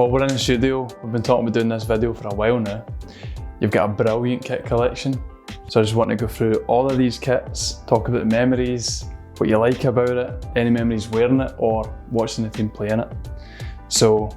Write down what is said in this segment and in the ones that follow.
Well, we're in the studio. We've been talking about doing this video for a while now. You've got a brilliant kit collection. So I just want to go through all of these kits, talk about the memories, what you like about it, any memories wearing it or watching the team playing it. So,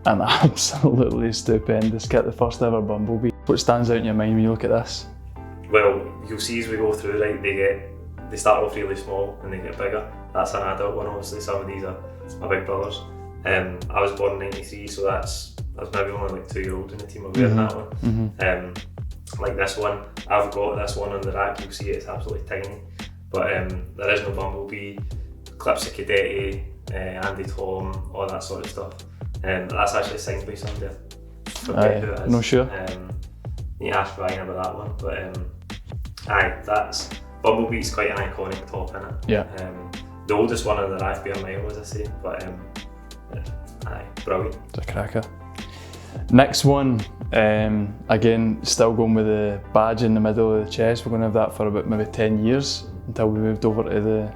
an absolutely stupendous kit, the first ever Bumblebee. What stands out in your mind when you look at this? Well, you'll see as we go through, right, they start off really small and they get bigger. That's an adult one, obviously. Some of these are my big brothers. I was born in '93, so that's maybe only like 2 year old in the team of wearing that one. Like this one, I've got this one on the rack, you'll see it's absolutely tiny. But there is no Bumblebee, clips of Cadeti, Andy Tom, all that sort of stuff. That's actually signed by somebody. Forget who it is. No sure. You ask Ryan about that one, but that's Bumblebee's quite an iconic top, innit? Yeah. The oldest one on the rack, being mile, as I say, but brilliant. It's a cracker. Next one, again, still going with the badge in the middle of the chest. We're going to have that for about maybe 10 years until we moved over to the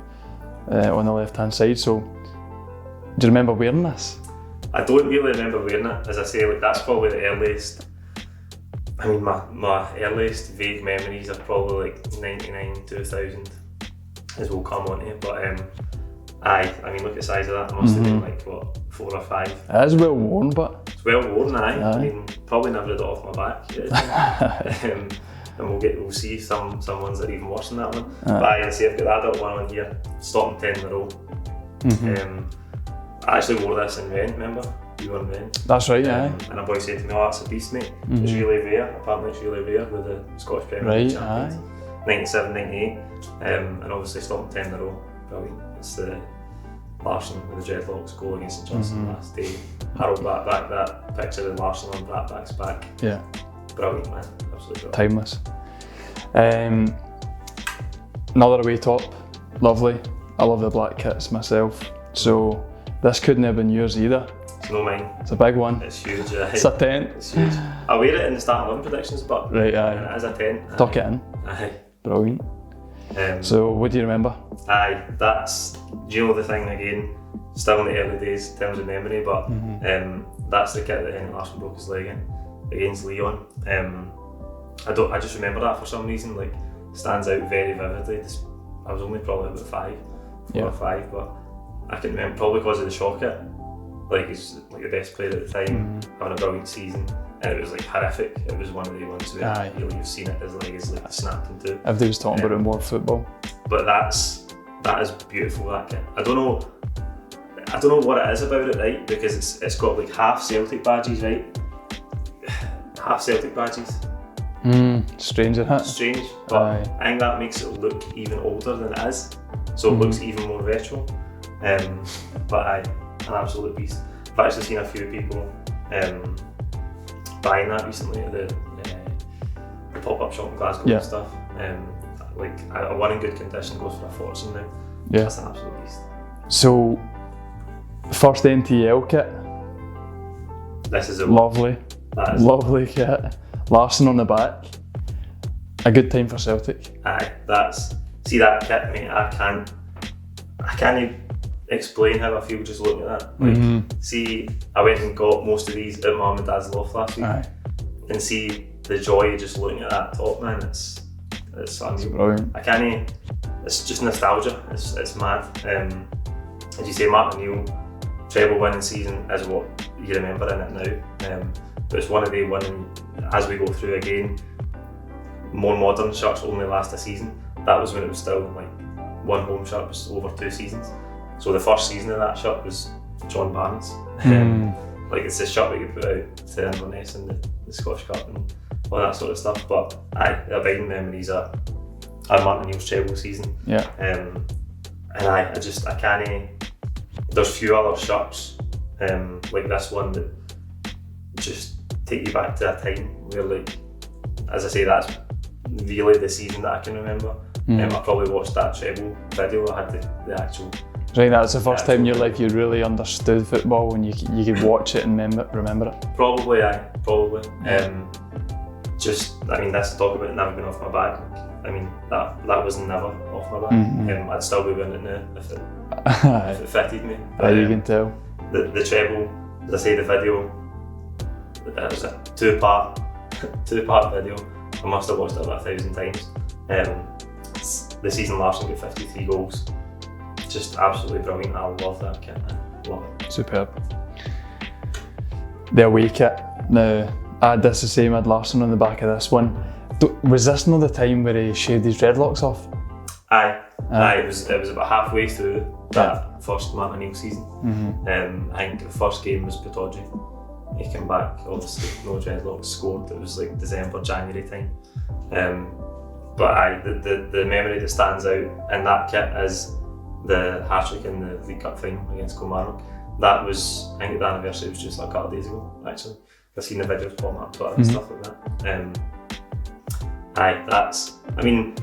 on the left hand side. So, do you remember wearing this? I don't really remember wearing it. As I say, like that's probably the earliest. I mean, my earliest vague memories are probably like 99, 2000, as we'll come on to. But I mean, look at the size of that. It must have been like what, 4 or 5. It is well worn, but it's well worn. I mean, probably never had it off my back. And we'll see some ones that are even worse than that one. But I see I've got the adult one on here, stopping 10 in a row. I actually wore this in Ren, remember? You were in Ren. That's right, And a boy said to me, "Oh, that's a beast, mate. It's really rare. Apparently it's really rare with the Scottish Premier League champions." 97, 98. And obviously stopping 10 in a row. Brilliant. It's the Larsson with the dreadlocks goal against St Johnstone last day. Harold back that picture of Larsson on back's back. Yeah. Brilliant, man. Absolutely brilliant. Timeless. Another away top, lovely. I love the black kits myself. So this couldn't have been yours either. It's no mine. It's a big one. It's huge. It's a 10. It's huge. I wear it in the starting 11 predictions, but right, it is a 10. Tuck it in. Brilliant. So what do you remember? That's, do you know the thing again, still in the early days in terms of memory, but that's the kit that Henry Larsson broke his leg in against Leon. I just remember that for some reason, like stands out very vividly. I was only probably about 4 or 5, but I can remember probably because of the shock it. Like he's like the best player at the time, having a brilliant season, and it was like horrific. It was one of the ones where you've seen it, his leg is like snapped in two. Everybody was talking about it more football. But that is beautiful, that kit. I don't know what it is about it, right? Because it's got like half Celtic badges, right? Half Celtic badges. Strange, isn't it? Strange, but I think that makes it look even older than it is. So it looks even more retro. But an absolute beast. I've actually seen a few people buying that recently at the pop-up shop in Glasgow and stuff. Like a one in good condition goes for a fortune now. Yeah. That's an absolute beast. So, first NTL kit. This is lovely. That is lovely kit. Larsson on the back. A good time for Celtic. See that kit, mate. I can't explain how I feel just looking at that. Like, see, I went and got most of these at my mum and dad's loft last week, and see the joy of just looking at that top, man. It's brilliant. I can't. It's just nostalgia. It's mad. As you say, Martin O'Neill treble winning season is what you remember in it now. But it's one of the winning as we go through again. More modern shirts only last a season. That was when it was still like one home shirt was over 2 seasons. So the first season of that shirt was John Barnes. Like it's the shirt that you put out to Inverness and the Scottish Cup and all that sort of stuff. But the abiding memories are Martin O'Neill's treble season. Yeah. And I can't. There's few other shirts like this one that just take you back to a time where, like, as I say, that's really the season that I can remember. I probably watched that treble video. I had the actual. Right, that's the first time in your life you really understood football when you could watch it and remember it. Probably. I mean, that's talk about never been off my back. I mean, that was never off my back. I'd still be wearing it now if it fitted me. But, you can tell. The treble as I say, the video, it was a two-part video. I must have watched it about 1,000 times. The season Larsson got 53 goals. Just absolutely brilliant. I love that kit. I love it. Superb. The away kit. Now, I had this the same, I had Larsson on the back of this one. Was this not the time where he shaved his dreadlocks off? Aye. It was about halfway through that first Martin O'Neill season. I think the first game was Pittodrie. He came back, obviously no dreadlocks, scored. It was like December, January time. But aye, the memory that stands out in that kit is the hat-trick in the League Cup final against Kilmarnock. That was, I think the anniversary was just like a couple of days ago, actually. I've seen the videos pop up, Twitter and stuff like that. I mean,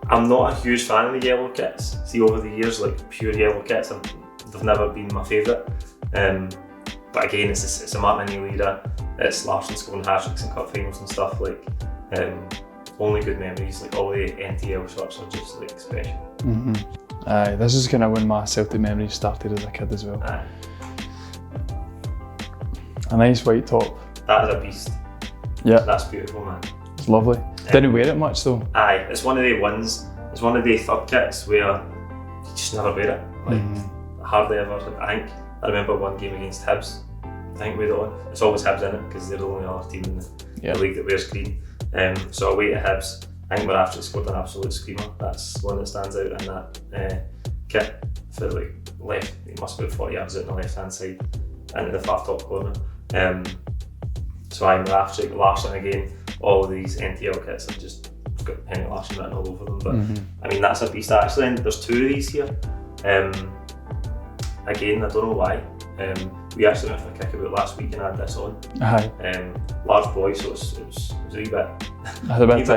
I'm not a huge fan of the yellow kits. See, over the years, like pure yellow kits, they've never been my favourite. But again, it's a Martin O'Neill era. It's Larsson scoring hat-tricks in cup finals and stuff. Like, only good memories. Like all the NTL shots are just like special. Aye, this is kind of when my Celtic memories started as a kid as well. Aye. A nice white top. That is a beast. Yeah. That's beautiful, man. It's lovely. Didn't wear it much though. Aye, it's one of the ones, it's one of the third kits where you just never wear it. Like, hardly ever. I remember one game against Hibs. I think we had it on. It's always Hibs in it because they're the only other team in the league that wears green. So away to Hibs, I think we're after scored an absolute screamer. That's one that stands out in that kit for like left. It must be 40 yards out on the left hand side into the far top corner. So I'm after Larsson again. All of these NTL kits have just got Henrik Larsson written all over them. But I mean, that's a beast actually. And there's two of these here. Again, I don't know why. We actually went for a kick about last week and I had this on. Large boy, so it was a wee bit,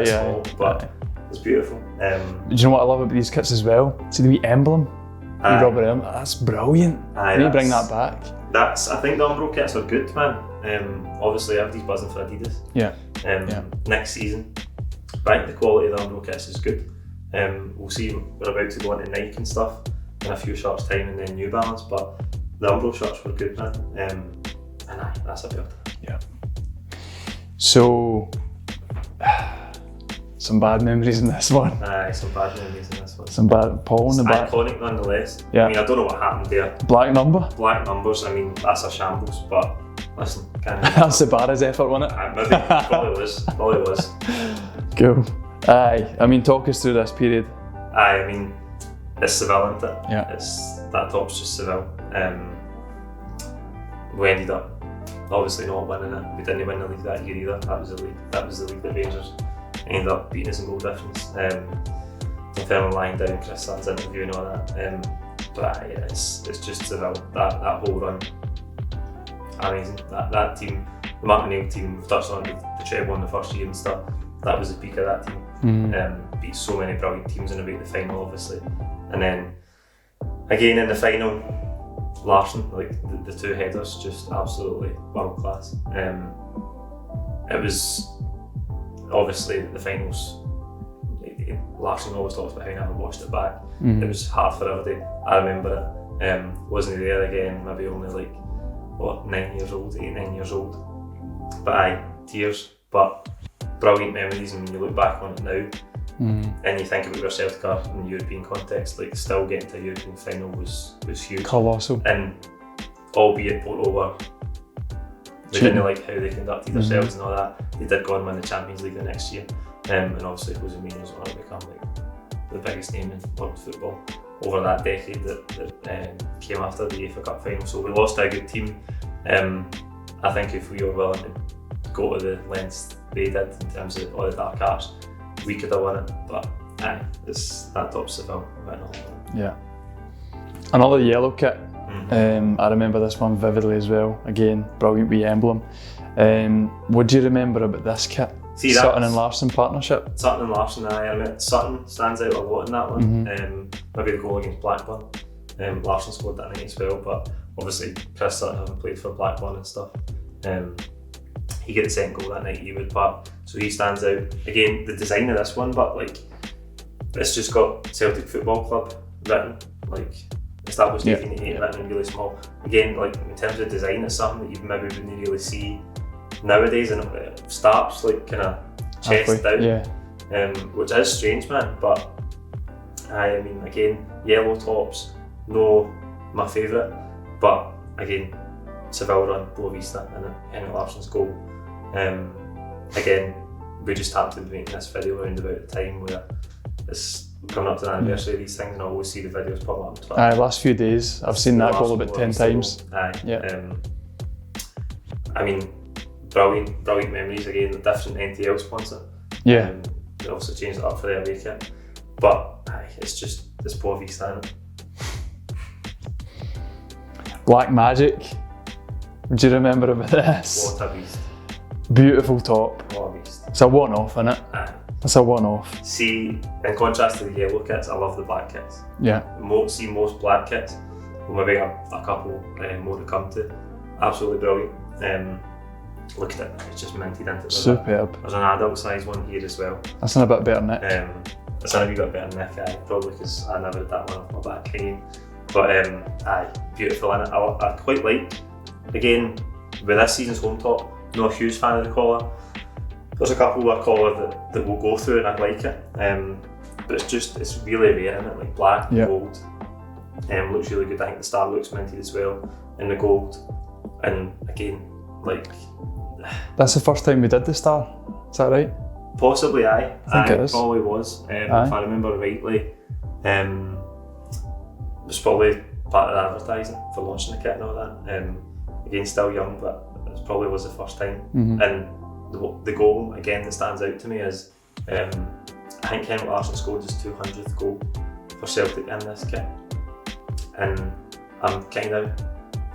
small, but it's beautiful. Do you know what I love about these kits as well? See the wee emblem, the rubber emblem. That's brilliant. I need to bring that back. I think the Umbro kits are good, man. Obviously, everybody's buzzing for Adidas. Next season, but I think the quality of the Umbro kits is good. We'll see. We're about to go into Nike and stuff in a few shorts time, and then New Balance, but the Umbro shorts were good, man. And that's a build. Yeah. So, some bad memories in this one. Some bad memories in this one. Some bad Paul in the back. Iconic nonetheless. Yeah. I mean, I don't know what happened there. Black number? Black numbers, I mean, that's a shambles, but listen, that's the Barra's effort, wasn't it? Maybe, probably was. Cool. Aye, I mean, talk us through this period. I mean, it's Seville, isn't it? Yeah. That top's just Seville. We ended up obviously not winning it. We didn't win the league that year either. That was the league that Rangers ended up beating us in goal difference. Confirming lying down, Chris Sutton's interview and all that. But it's just Seville. That whole run, amazing. That team, the Martin O'Neill team, we've touched on the treble in the first year and stuff. That was the peak of that team. Beat so many brilliant teams in the final, obviously, and then again in the final, Larsson, like the two headers, just absolutely world class. It was obviously the finals. Larsson always talks about how he never watched it back. It was hard for everybody. I remember it. Wasn't he there again? Maybe only like 9 years old, 8, 9 years old. But tears. But brilliant memories, and when you look back on it now, and you think about where Celtic are in the European context, like still getting to a European final was huge. Colossal. And albeit Porto were, they didn't like how they conducted themselves and all that. They did go and win the Champions League the next year, and obviously Jose Mourinho's going to become like the biggest name in world football over that decade that came after the UEFA Cup final. So we lost a good team. I think if we were willing to go to the lengths they did in terms of all the dark arts, we could have won it, but that top's the film. Yeah. Another yellow kit. I remember this one vividly as well. Again, brilliant wee emblem. What do you remember about this kit? Sutton and Larsson partnership? Sutton and Larsson, I mean, Sutton stands out a lot in that one. Maybe the goal against Blackburn. Larsson scored that night as well, but obviously Chris Sutton having played for Blackburn and stuff. He got the second goal that night, he would, but so he stands out. Again, the design of this one, but like it's just got Celtic Football Club written. Like it's established 1888, written in really small. Again, like in terms of design, it's something that you maybe wouldn't really see nowadays, and it starts like kind of chest down, which is strange, man. But I mean, again, yellow tops, no my favourite, but again, Seville run, Boa Vista, and Henrik Larsson's goal. Again, we just happened to be making this video around about the time where it's coming up to the anniversary of these things, and I always see the videos pop up on Twitter. Aye, last few days, I've seen that goal about 10 times. Aye. I mean, brilliant memories. Again, a different NTL sponsor. Yeah. They also changed it up for the away kit. But it's Boa Vista, isn't it? Black Magic. Do you remember about this? What a beast. Beautiful top. What a beast. It's a one-off, isn't it? Aye. It's a one-off. See, in contrast to the yellow kits, I love the black kits. Yeah. Most black kits, well, maybe a couple more to come to. Absolutely brilliant. Look at it, it's just minted into it. Superb. There's an adult size one here as well. That's in a bit better nick. It's in a wee bit better nick, probably because I never had that one off my back hanging. But aye, beautiful in it. I quite like, again, with this season's home top, not a huge fan of the collar. There's a couple of collar that we'll go through and I like it. But it's really rare in it, like black and gold. Looks really good. I think the star looks minted as well in the gold. And again, like, that's the first time we did the star, is that right? Possibly, aye. I think it is. Probably was. If I remember rightly, it was probably part of the advertising for launching the kit and all that. Again, still young, but it probably was the first time. And the goal, again, that stands out to me is, I think Henrik Larsson scored his 200th goal for Celtic in this kit. And I'm kind of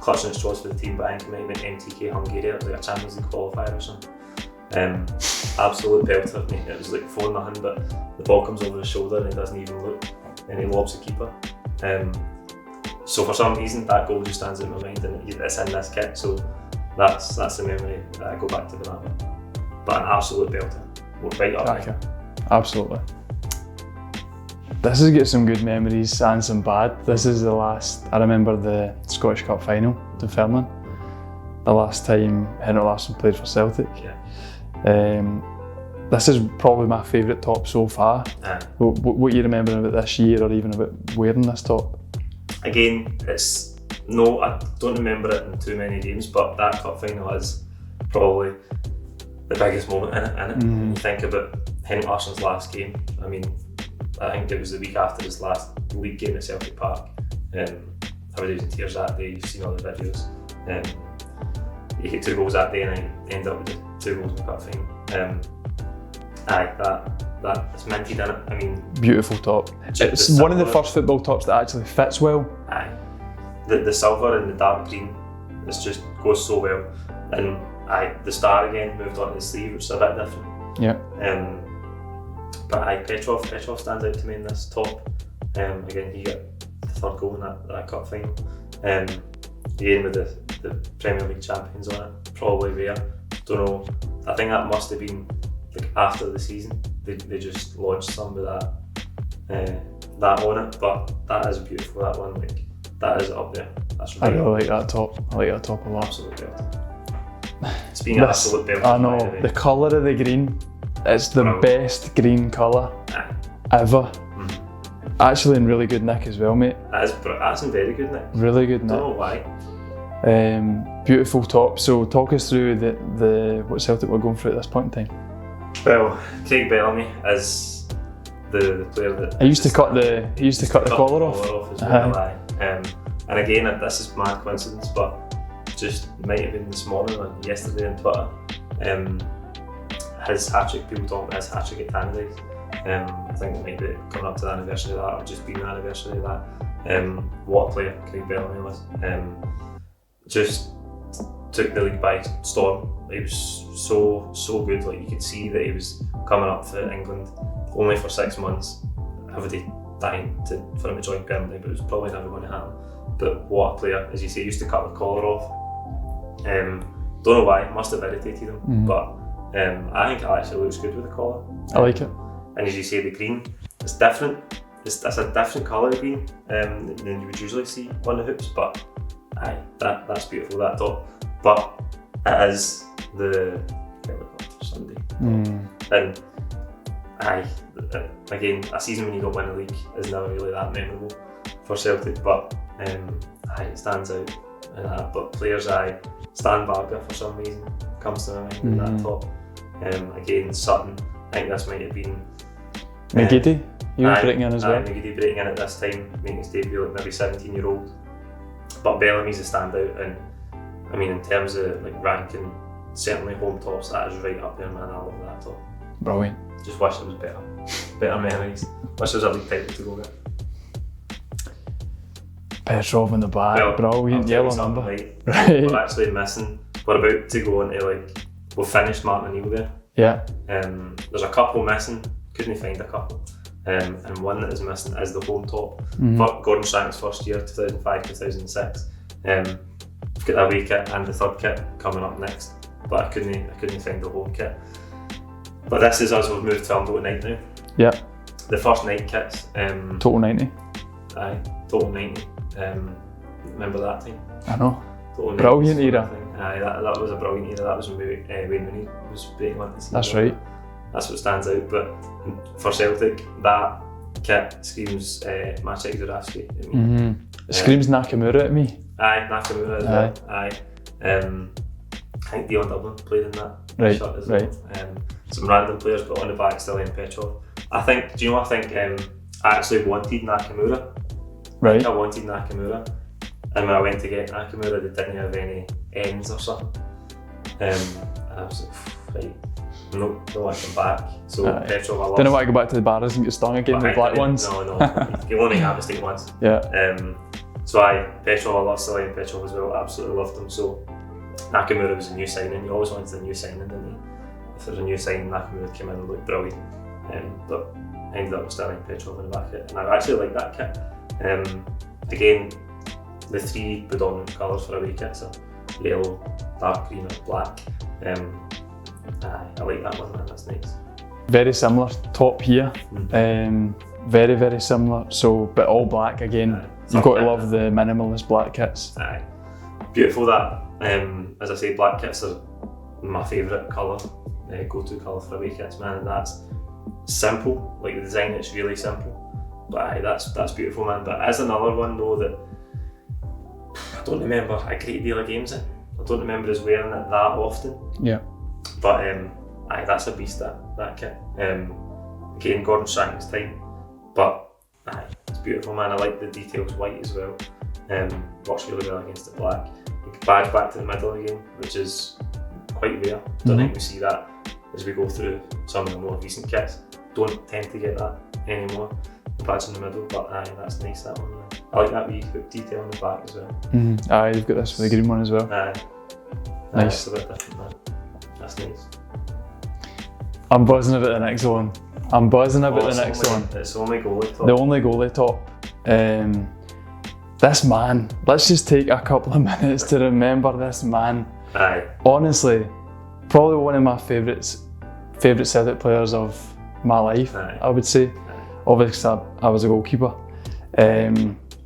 clutching at straws for the team, but I think it might have been MTK Hungary, it was like a Champions League qualifier or something. Absolute belter. I mean, it was like 4-0, but the ball comes over his shoulder and he doesn't even look, and he lobs the keeper. So for some reason that goal just stands out in my mind, and it's in this kit, so that's the memory that I go back to for that one. But an absolute belter, right up there. Absolutely. This has got some good memories and some bad. This is the last, I remember the Scottish Cup final in Fairland. The last time Henrik Larsson played for Celtic. This is probably my favourite top so far. What you remember about this year, or even about wearing this top? Again, I don't remember it in too many games, but that cup final is probably the biggest moment in it. When you think about Henrik Larsson's last game, I mean, I think it was the week after his last league game at Celtic Park. I was in tears that day, you've seen all the videos. He hit 2 goals that day and I ended up with 2 goals in the cup final. That's minted in it. I mean, beautiful top. It's one of the first football tops that actually fits well. Aye. The silver and the dark green, it just goes so well. And the star again moved on to the sleeve, which is a bit different. Yeah. But Petrov stands out to me in this top. Again, he got the 3rd goal in that cup final. Again with the Premier League champions on it, probably rare. Don't know. I think that must have been like after the season. They just launched some with that on it. But that is beautiful. That one, like, that is up there. That's right. I really like that top. I like that top a lot. Absolutely. It's been an absolute belt. I know, the colour of the green, it's the best green colour ever. Actually in really good nick as well, mate. That's in very good nick. Really good nick. Don't know why. Beautiful top. So talk us through the what Celtic were going through at this point in time. Well, Craig Bellamy is the player that he used to cut the collar off. As well, and again, this is mad coincidence, but just might have been this morning or yesterday on Twitter. His hat-trick, people talking about his hat-trick at Tannadice. I think it might be coming up to the anniversary of that, or just been the anniversary of that. What a player Craig Bellamy was. Just took the league by storm. He was so good. Like, you could see that he was coming up for England only for 6 months. Everybody dying for him to join Burnley, but it was probably never going to happen. But what a player, as you say, he used to cut the collar off. Don't know why, it must have irritated him, but I think it actually looks good with the collar. I like it. And as you say, the green, it's different. that's a different colour of green than you would usually see on the hoops, but aye, that's beautiful, that top. But it is the Sunday. And aye, again, a season when you don't win a league is never really that memorable for Celtic, but aye, it stands out in that. But players, Stan Varga for some reason comes to my mind in that top. Again, Sutton, I think this might have been McGeady, you were breaking in as well. McGeady breaking in at this time, making his debut, like maybe 17-year-old. But Bellamy's a standout, and I mean, in terms of like ranking, certainly home tops, that is right up there, man. I love that top. Brilliant. Just wish it was better memories. Wish there was a league title to go with. Petrov in the back, Well, brilliant, yellow number. Right. Right. We're actually missing, we're about to go into we've finished Martin O'Neill there. Yeah. There's a couple missing, couldn't find a couple. And one that is missing is the home top. For Gordon Shank's first year, 2005-2006. We've got the away kit and the third kit coming up next, but I couldn't find the home kit. But this is us, we've moved to Umbo at night now. Yeah. The first night kits. Total 90. Aye, total 90. Remember that time? I know. Total Brilliant 90s, era. Aye, that was a brilliant era. That was when Wayne Rooney was breaking on the scene. That's right. That's what stands out. But for Celtic, that kit screams Maciej Zurawski. It screams Nakamura at me. Aye, Nakamura as well. Aye. I think Dion Dublin played in that shirt as well. Some random players, but on the back still in Petrov. I think I actually wanted Nakamura. Right. I wanted Nakamura, and when I went to get Nakamura, they didn't have any ends or something. And I was like, right, no, don't want to come back. So Petrov, I love. Don't want to go back to the bars and get stung again with black ones. No, you only have a mistake once. Yeah. So Petrov, I love Cillian Petrov as well. Absolutely loved him. So Nakamura was a new signing. You always wanted a new signing, didn't you? If there's a new signing, Nakamura came in and looked brilliant. But I ended up starting Petrov in the back kit, and I actually like that kit. Again, the three predominant colours for away kits are yellow, dark green, or black. I like that one, man. That's nice. Very similar top here. Very, very similar. So, but all black again. You've got to love the minimalist black kits. Aye, beautiful that. As I say, black kits are my favourite colour, go-to colour for away kits, man. And that's simple. Like the design, it's really simple. But aye, that's beautiful, man. But as another one though that I don't remember a great deal of games in. I don't remember us wearing it that often. Yeah. But aye, that's a beast, that kit. Again, Gordon Shank's time. But aye, it's beautiful, man. I like the details white as well. Works really well against the black. You can badge back to the middle again, which is quite rare. Don't think we see that as we go through some of the more recent kits. Don't tend to get that anymore. The badge in the middle, but aye, that's nice, that one. I like that wee hook detail on the back as well. Aye, you've got this for the green one as well. Aye. Nice. It's a bit different, man. That's nice. I'm buzzing about the next one. The next one. It's the only goalie top. The only goalie top. This man, let's just take a couple of minutes to remember this man. Aye. Honestly, probably one of my favourite Celtic players of my life, I would say. Obviously, I was a goalkeeper.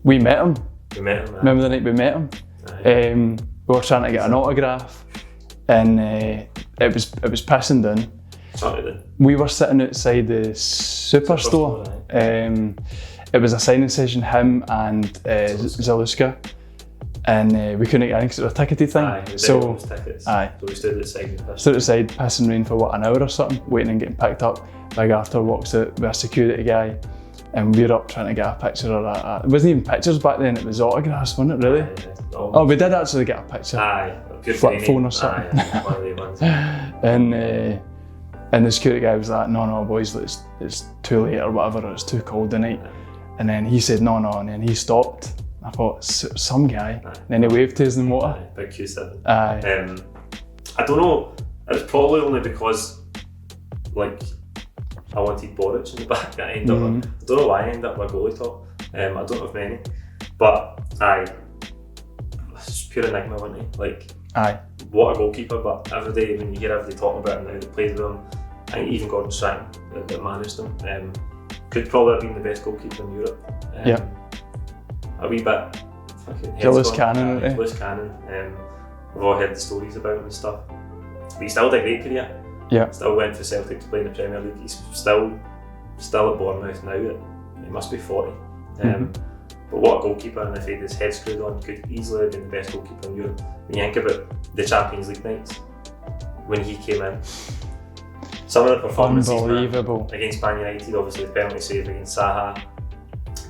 We met him. Remember the night we met him? We were trying to get an autograph, and it was pissing down. We were sitting outside the Superstore. It was a signing session, him and Zaluska, and we couldn't get in because it was a ticketed thing. So we stood outside. Pissing rain for what, an hour or something, waiting and getting picked up. Big after walks out with a security guy, and we were up trying to get a picture of that. It wasn't even pictures back then, it was autographs, wasn't it, really? Oh, we did actually get a picture. Flip phone or something. One of the ones. And the security guy was like, no boys, it's too late or whatever, or it's too cold tonight. And then he said no, and then he stopped. I thought, some guy. And then he waved to us in the motor. Big Q7. Aye. I don't know, it was probably only because I wanted Boric in the back. I don't know why I ended up with a goalie top. I don't have many. But it's pure enigma, wasn't he? Aye. What a goalkeeper, but when you hear everybody talking about him now that plays with him, I think even Gordon Strachan that managed him, Could probably have been the best goalkeeper in Europe. Yeah. A wee bit fucking Jealous cannon, eh? Jealous cannon. We've all heard the stories about him and stuff. But he still had a great career. Yeah. Still went for Celtic to play in the Premier League. He's still at Bournemouth now. He must be 40. But what a goalkeeper, and if he had his head screwed on, could easily have been the best goalkeeper in Europe. When you think about the Champions League nights, when he came in, some of the performances unbelievable against Man United, obviously the penalty save against Saha,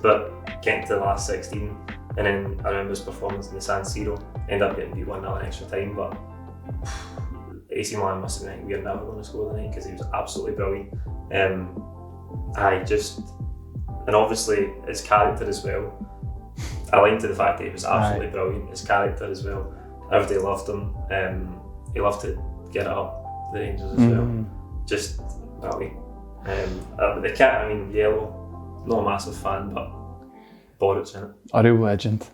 but getting to the last 16, and then I remember his performance in the San Siro, ended up getting beat 1-0 in extra time, but AC Milan must have been like, we're never going to score the night, because he was absolutely brilliant. And obviously his character as well, aligned to the fact that he was absolutely brilliant, his character as well, everybody loved him. He loved to get it up the Rangers as well. Just brilliant. The kit, I mean, yellow, not a massive fan, but Boruc's in it. A real legend.